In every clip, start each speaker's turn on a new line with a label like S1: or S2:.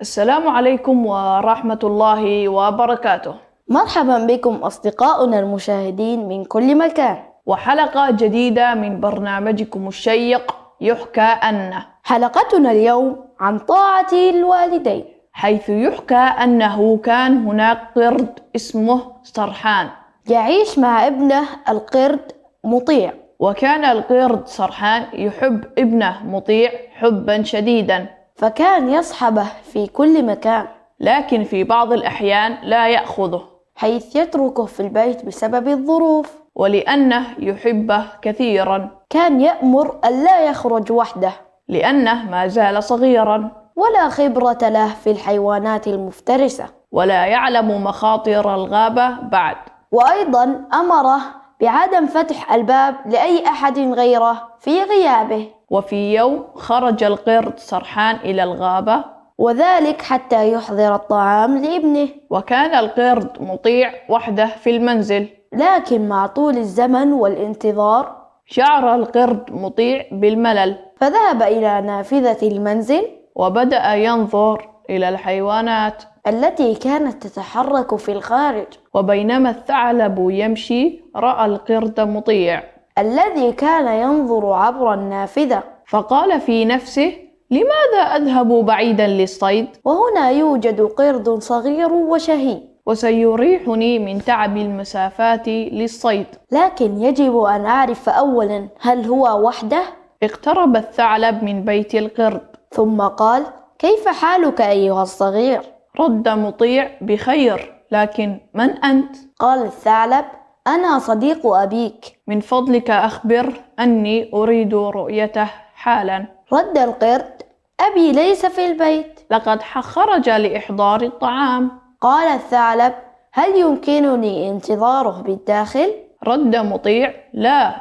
S1: السلام عليكم ورحمة الله وبركاته.
S2: مرحبا بكم أصدقاؤنا المشاهدين من كل مكان،
S1: وحلقة جديدة من برنامجكم الشيق يحكى أنه.
S2: حلقتنا اليوم عن طاعة الوالدين،
S1: حيث يحكى أنه كان هناك قرد اسمه سرحان
S2: يعيش مع ابنه القرد مطيع.
S1: وكان القرد سرحان يحب ابنه مطيع حبا شديدا،
S2: فكان يصحبه في كل مكان،
S1: لكن في بعض الأحيان لا يأخذه،
S2: حيث يتركه في البيت بسبب الظروف.
S1: ولأنه يحبه كثيرا،
S2: كان يأمر ألا يخرج وحده،
S1: لأنه ما زال صغيرا
S2: ولا خبرة له في الحيوانات المفترسة،
S1: ولا يعلم مخاطر الغابة بعد.
S2: وأيضا أمره بعدم فتح الباب لأي أحد غيره في غيابه.
S1: وفي يوم خرج القرد سرحان إلى الغابة،
S2: وذلك حتى يحضر الطعام لابنه.
S1: وكان القرد مطيع وحده في المنزل،
S2: لكن مع طول الزمن والانتظار
S1: شعر القرد مطيع بالملل،
S2: فذهب إلى نافذة المنزل
S1: وبدأ ينظر إلى الحيوانات
S2: التي كانت تتحرك في الخارج.
S1: وبينما الثعلب يمشي رأى القرد مطيع
S2: الذي كان ينظر عبر النافذة،
S1: فقال في نفسه: لماذا أذهب بعيدا للصيد
S2: وهنا يوجد قرد صغير وشهي،
S1: وسيريحني من تعب المسافات للصيد؟
S2: لكن يجب أن أعرف أولا هل هو وحده؟
S1: اقترب الثعلب من بيت القرد،
S2: ثم قال: كيف حالك أيها الصغير؟
S1: رد مطيع: بخير، لكن من أنت؟
S2: قال الثعلب: أنا صديق أبيك.
S1: من فضلك أخبر أني أريد رؤيته حالا.
S2: رد القرد: أبي ليس في البيت.
S1: لقد خرج لإحضار الطعام.
S2: قال الثعلب: هل يمكنني انتظاره بالداخل؟
S1: رد مطيع: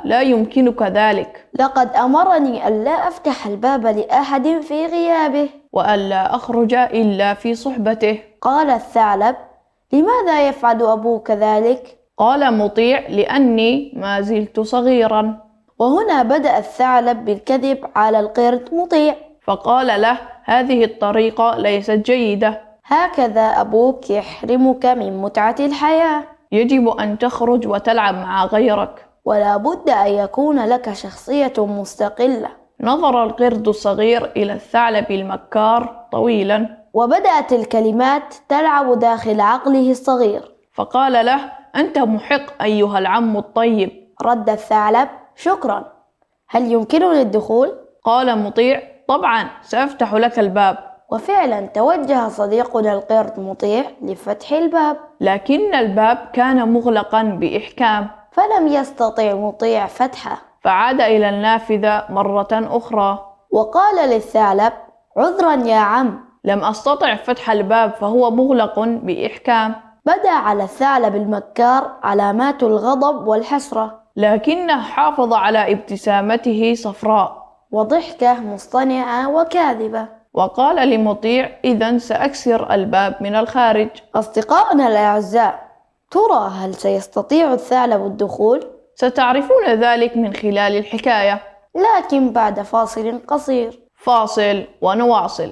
S1: لا يمكنك ذلك،
S2: لقد أمرني ألا أفتح الباب لأحد في غيابه،
S1: وألا أخرج إلا في صحبته.
S2: قال الثعلب: لماذا يفعل أبوك ذلك؟
S1: قال مطيع: لأني ما زلت صغيرا.
S2: وهنا بدأ الثعلب بالكذب على القرد مطيع،
S1: فقال له: هذه الطريقة ليست جيدة،
S2: هكذا أبوك يحرمك من متعة الحياة،
S1: يجب أن تخرج وتلعب مع غيرك،
S2: ولا بد أن يكون لك شخصية مستقلة.
S1: نظر القرد الصغير إلى الثعلب المكار طويلا،
S2: وبدأت الكلمات تلعب داخل عقله الصغير،
S1: فقال له: أنت محق أيها العم الطيب.
S2: رد الثعلب: شكرا، هل يمكنني الدخول؟
S1: قال مطيع: طبعا، سأفتح لك الباب.
S2: وفعلا توجه صديقنا القرد مطيع لفتح الباب،
S1: لكن الباب كان مغلقا بإحكام،
S2: فلم يستطع مطيع فتحه،
S1: فعاد إلى النافذة مرة أخرى.
S2: وقال للثعلب: عذرا يا عم،
S1: لم أستطع فتح الباب فهو مغلق بإحكام.
S2: بدأ على الثعلب المكار علامات الغضب والحسرة،
S1: لكنه حافظ على ابتسامته صفراء
S2: وضحكة مصطنعة وكاذبة.
S1: وقال لمطيع: إذن سأكسر الباب من الخارج.
S2: أصدقائنا الأعزاء، ترى هل سيستطيع الثعلب الدخول؟
S1: ستعرفون ذلك من خلال الحكاية،
S2: لكن بعد فاصل قصير.
S1: فاصل ونواصل.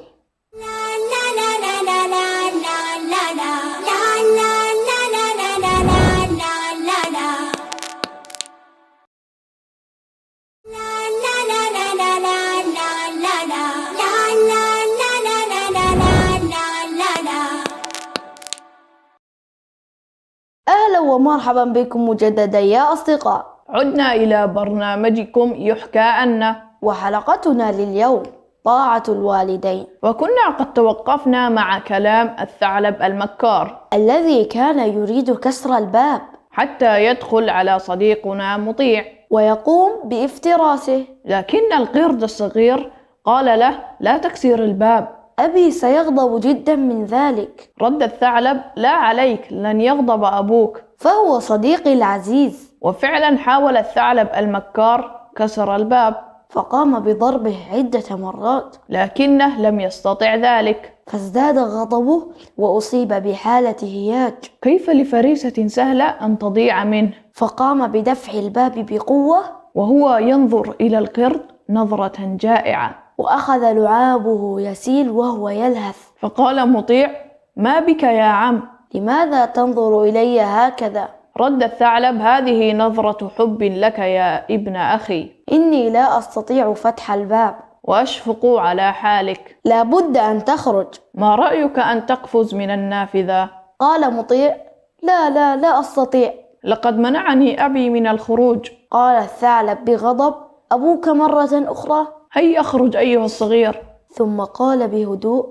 S2: أهلا ومرحبا بكم مجددا يا أصدقاء.
S1: عدنا إلى برنامجكم يحكى أنه،
S2: وحلقتنا لليوم طاعة الوالدين.
S1: وكنا قد توقفنا مع كلام الثعلب المكار
S2: الذي كان يريد كسر الباب
S1: حتى يدخل على صديقنا مطيع،
S2: ويقوم بافتراسه.
S1: لكن القرد الصغير قال له: لا تكسر الباب،
S2: أبي سيغضب جدا من ذلك.
S1: رد الثعلب: لا عليك، لن يغضب أبوك،
S2: فهو صديقي العزيز.
S1: وفعلا حاول الثعلب المكار كسر الباب،
S2: فقام بضربه عدة مرات،
S1: لكنه لم يستطع ذلك،
S2: فازداد غضبه وأصيب بحالة هياج.
S1: كيف لفريسة سهلة أن تضيع منه؟
S2: فقام بدفع الباب بقوة،
S1: وهو ينظر إلى القرد نظرة جائعة،
S2: وأخذ لعابه يسيل وهو يلهث.
S1: فقال مطيع: ما بك يا عم؟
S2: لماذا تنظر إلي هكذا؟
S1: رد الثعلب: هذه نظرة حب لك يا ابن أخي،
S2: إني لا أستطيع فتح الباب،
S1: وأشفق على حالك.
S2: لا بد أن تخرج.
S1: ما رأيك أن تقفز من النافذة؟
S2: قال مطيع: لا أستطيع.
S1: لقد منعني أبي من الخروج.
S2: قال الثعلب بغضب: أبوك مرة أخرى؟
S1: هيا اخرج أيها الصغير.
S2: ثم قال بهدوء: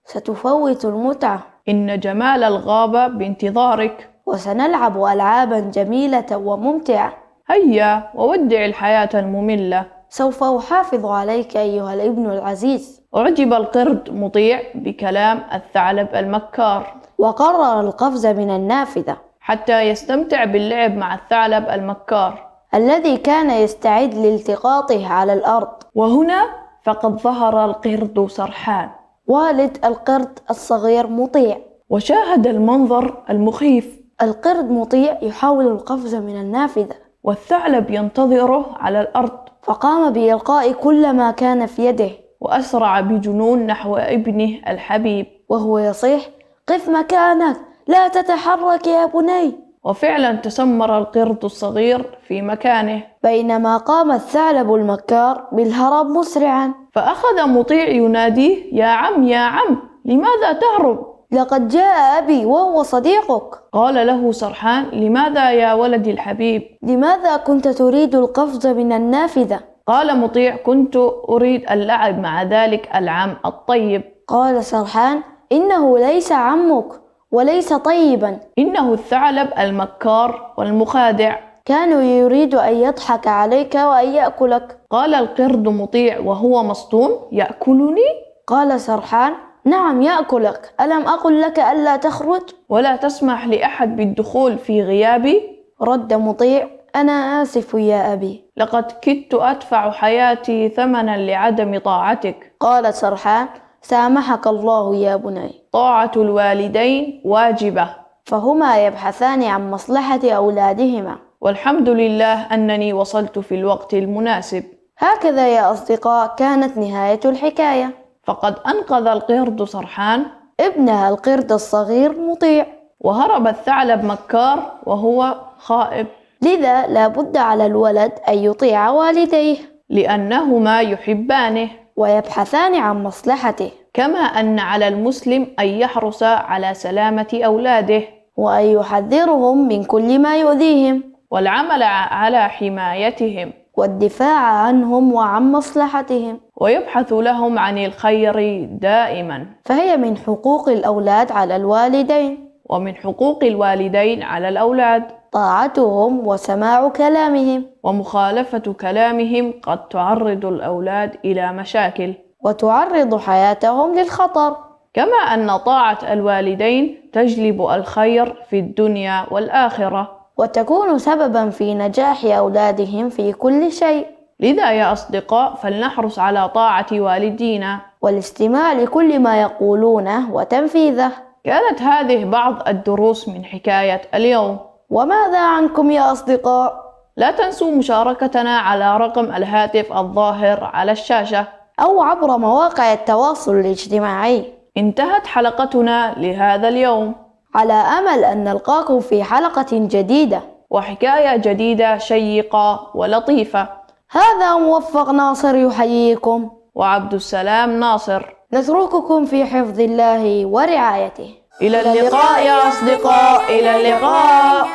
S2: ستفوت المتعة،
S1: إن جمال الغابة بانتظارك.
S2: وسنلعب ألعابا جميلة وممتعة.
S1: هيا وودع الحياة المملة.
S2: سوف أحافظ عليك أيها الابن العزيز.
S1: أعجب القرد مطيع بكلام الثعلب المكار،
S2: وقرر القفز من النافذة
S1: حتى يستمتع باللعب مع الثعلب المكار
S2: الذي كان يستعد لالتقاطه على الأرض.
S1: وهنا فقد ظهر القرد سرحان،
S2: والد القرد الصغير مطيع.
S1: وشاهد المنظر المخيف.
S2: القرد مطيع يحاول القفز من النافذة،
S1: والثعلب ينتظره على الأرض،
S2: فقام بإلقاء كل ما كان في يده،
S1: وأسرع بجنون نحو ابنه الحبيب،
S2: وهو يصيح: قف مكانك، لا تتحرك يا بني.
S1: وفعلا تسمر القرد الصغير في مكانه،
S2: بينما قام الثعلب المكار بالهرب مسرعا.
S1: فأخذ مطيع يناديه: يا عم يا عم، لماذا تهرب؟
S2: لقد جاء أبي وهو صديقك.
S1: قال له سرحان: لماذا يا ولدي الحبيب؟
S2: لماذا كنت تريد القفز من النافذة؟
S1: قال مطيع: كنت أريد اللعب مع ذلك العم الطيب.
S2: قال سرحان: إنه ليس عمك وليس طيبا،
S1: إنه الثعلب المكار والمخادع،
S2: كان يريد أن يضحك عليك وأن يأكلك.
S1: قال القرد مطيع وهو مصدوم: يأكلني؟
S2: قال سرحان: نعم يأكلك، ألم أقل لك ألا تخرج؟
S1: ولا تسمح لأحد بالدخول في غيابي؟
S2: رد مطيع: أنا آسف يا أبي،
S1: لقد كدت أدفع حياتي ثمنا لعدم طاعتك.
S2: قال سرحان: سامحك الله يا بني.
S1: طاعة الوالدين واجبة،
S2: فهما يبحثان عن مصلحة أولادهما.
S1: والحمد لله أنني وصلت في الوقت المناسب.
S2: هكذا يا أصدقاء كانت نهاية الحكاية.
S1: فقد أنقذ القرد سرحان
S2: ابنها القرد الصغير مطيع،
S1: وهرب الثعلب مكار وهو خائب،
S2: لذا لا بد على الولد أن يطيع والديه،
S1: لأنهما يحبانه
S2: ويبحثان عن مصلحته،
S1: كما أن على المسلم أن يحرص على سلامة أولاده،
S2: وأن يحذرهم من كل ما يؤذيهم،
S1: والعمل على حمايتهم،
S2: والدفاع عنهم وعن مصلحتهم،
S1: ويبحث لهم عن الخير دائما.
S2: فهي من حقوق الأولاد على الوالدين،
S1: ومن حقوق الوالدين على الأولاد
S2: طاعتهم وسماع كلامهم،
S1: ومخالفة كلامهم قد تعرض الأولاد إلى مشاكل،
S2: وتعرض حياتهم للخطر.
S1: كما أن طاعة الوالدين تجلب الخير في الدنيا والآخرة،
S2: وتكون سببا في نجاح أولادهم في كل شيء.
S1: لذا يا أصدقاء فلنحرص على طاعة والدينا
S2: والاستماع لكل ما يقولونه وتنفيذه.
S1: كانت هذه بعض الدروس من حكاية اليوم.
S2: وماذا عنكم يا أصدقاء؟
S1: لا تنسوا مشاركتنا على رقم الهاتف الظاهر على الشاشة
S2: أو عبر مواقع التواصل الاجتماعي.
S1: انتهت حلقتنا لهذا اليوم،
S2: على أمل أن نلقاكم في حلقة جديدة
S1: وحكاية جديدة شيقة ولطيفة.
S2: هذا موفق ناصر يحييكم،
S1: وعبد السلام ناصر.
S2: نترككم في حفظ الله ورعايته.
S1: إلى اللقاء يا أصدقاء، إلى اللقاء.